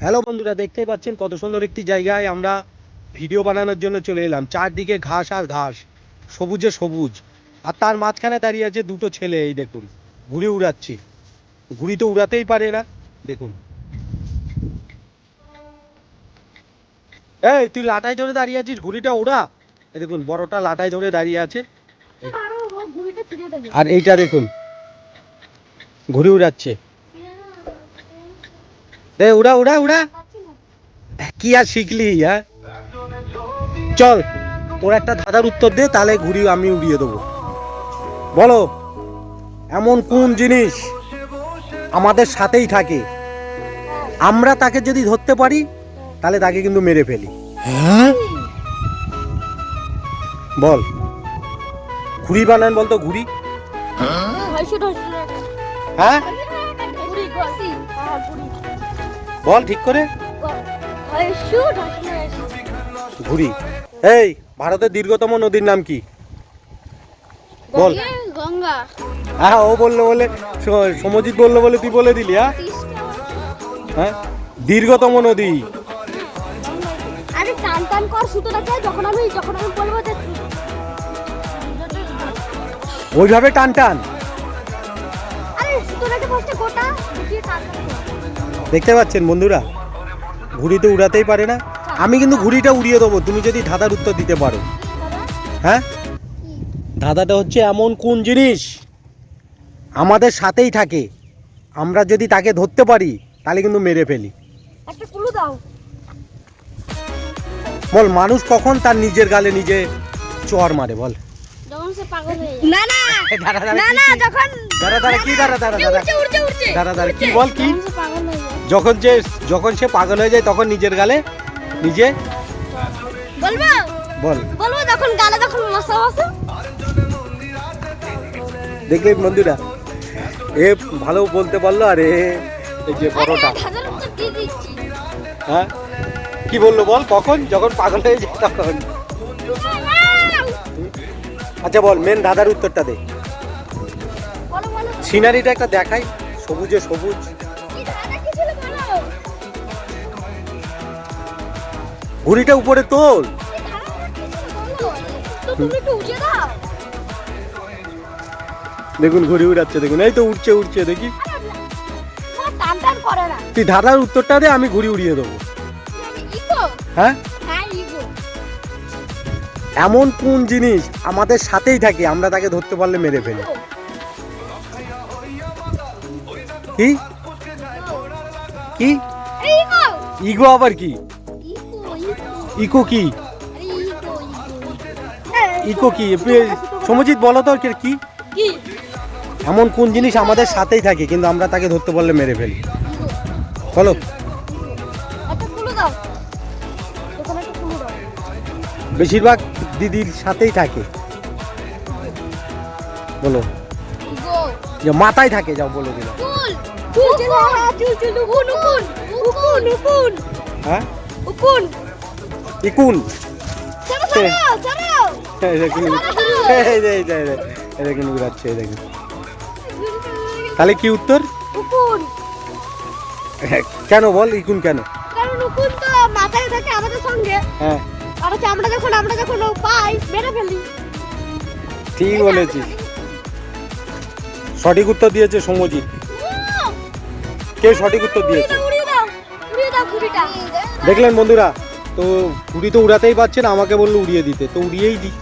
Hello বন্ধুরা, দেখতেই পাচ্ছেন কত সুন্দর একটি জায়গায় আমরা ভিডিও বানানোর জন্য চলে এলাম। চারদিকে ঘাস আর ঘাস, সবুজে সবুজ। আর তার মাঝখানে দাঁড়িয়ে আছে দুটো ছেলে। এই দেখুন, ঘুড়ি উড়াচ্ছি। ঘুড়ি তো উড়াতেই পারে না, দেখুন। এই তুই লাটাই ধরে দাঁড়িয়ে আছিস, ঘুড়িটা উড়া। এই দেখুন, বড়টা লাটাই ধরে দাঁড়িয়ে আছে। আর এইটা দেখুন, ঘুড়ি উড়াচ্ছে। উড়া উড়া উড়া। কি আর শিখলি? হ্যাঁ, চল তোর একটা ধাঁধার উত্তর দে, তাহলে ঘুড়ি আমি উড়িয়ে দেবো। বলো, এমন কোন জিনিস আমাদের সাথেই থাকে, আমরা তাকে যদি ধরতে পারি তাহলে তাকে কিন্তু মেরে ফেলি? হ্যাঁ, বল। ঘুড়ি বানান বলতো, ঘুড়ি। হ্যাঁ, বল ঠিক করে। ঘুড়ি। এই, ভারতের দীর্ঘতম নদীর নাম কি? বল। গঙ্গা। হ্যাঁ, ও বললো বলে, সমজিৎ বললো বলে তুই বলে দিলি? হ্যাঁ, দীর্ঘতম নদী। আরে টান টান কর সুতোটাকে, যখন আমি বলবো যে ওইভাবে টান টান। আরে সুতোটাকে ফার্স্টে গোটা দিয়ে টান টান কর। দেখতে পাচ্ছেন বন্ধুরা, ঘুড়ি তো উড়াতেই পারে না। আমি কিন্তু ঘুড়িটা উড়িয়ে দেবো তুমি যদি ধাঁধার উত্তর দিতে পারো। হ্যাঁ, ধাঁধাটা হচ্ছে, এমন কোন জিনিস আমাদের সাথেই থাকে, আমরা যদি তাকে ধরতে পারি তাহলে কিন্তু মেরে ফেলি? একটা ক্লু দাও। বল, মানুষ কখন তার নিজের গালে নিজে চড় মারে? বল। যখন সে পাগল হয়ে যায়। না না না না, যখন কি বল, কি? সে পাগল হয়ে যায়। যখন সে পাগল হয়ে যায় তখন নিজের গালে নিজে। বলবো বল। যখন গালে যখন মশা বসে। দেখলেন বন্ধুরা, এ ভালো বলতে পারলো, আর এই যে বড়টা। ধাঁধার উত্তর দিয়ে দিচ্ছি। হ্যাঁ, কি বললো বল? কখন? যখন পাগল হয়ে যায় তখন। আচ্ছা বল, মেন ধাঁধার উত্তরটা দে। বলো বলো। সিনারিটা একটা দেখাই, সবুজে সবুজ। কি ধাঁধা কি ছিল বলো? ঘুড়িটা উপরে তোল। কি ধাঁধা কি ছিল বলো? তো তুমি একটু উঠে দাও। দেখুন, ঘুড়ি উড়াচ্ছে, দেখুন, এই তো উঠছে উঠছে, দেখি। টান টান করে না। তুই ধাঁধার উত্তরটা দে, আমি ঘুড়ি উড়িয়ে দেবো। ইগো। হ্যাঁ, হ্যাঁ ইগো। এমন কোন জিনিস আমাদের সাথেই থাকে, আমরা তাকে ধরতে পারলে মেরে ফেলি? কি কি? ইগো। ইগো আবার কি? ইকো কি? ইকো কি? সমজিৎ বলো তো কি? কি? এমন কোন জিনিস আমাদের সাথেই থাকে কিন্তু আমরা তাকে ধরতে পারলে মেরে ফেলি? বলো। একটা ক্লু দাও। ওখানে একটা ক্লু দাও। বেশিরভাগ দিদির সাথেই থাকে। বলো। ইগো। যে মাথায় থাকে, যাও বলে দিলাম। চুল চুল হ্যাঁ চুল চুল উকুন উকুন উকুন উকুন। হ্যাঁ, উকুন। ইকুন। ছাড়ো ছাড়ো ছাড়ো। এই দেখুন, এই দেখুন উড়াচ্ছে, এই দেখুন। তাহলে কি উত্তর? উকুন। কেন বল, ইকুন কেন? কারণ উকুন তো মাথায় থাকে আমাদের সঙ্গে। হ্যাঁ, আর হচ্ছে আমরা যখন পাই মেরে ফেলি। ঠিক বলেছিস। সঠিক উত্তর দিয়েছে সমজিৎ। কে সঠিক উত্তর দিয়েছে? উড়িয়ে দাও ঘুড়িটা। দেখলেন বন্ধুরা, তো ঘুড়ি তো উড়াতেই পারছে না, আমাকে বললো উড়িয়ে দিতে, তো উড়িয়েই দিই।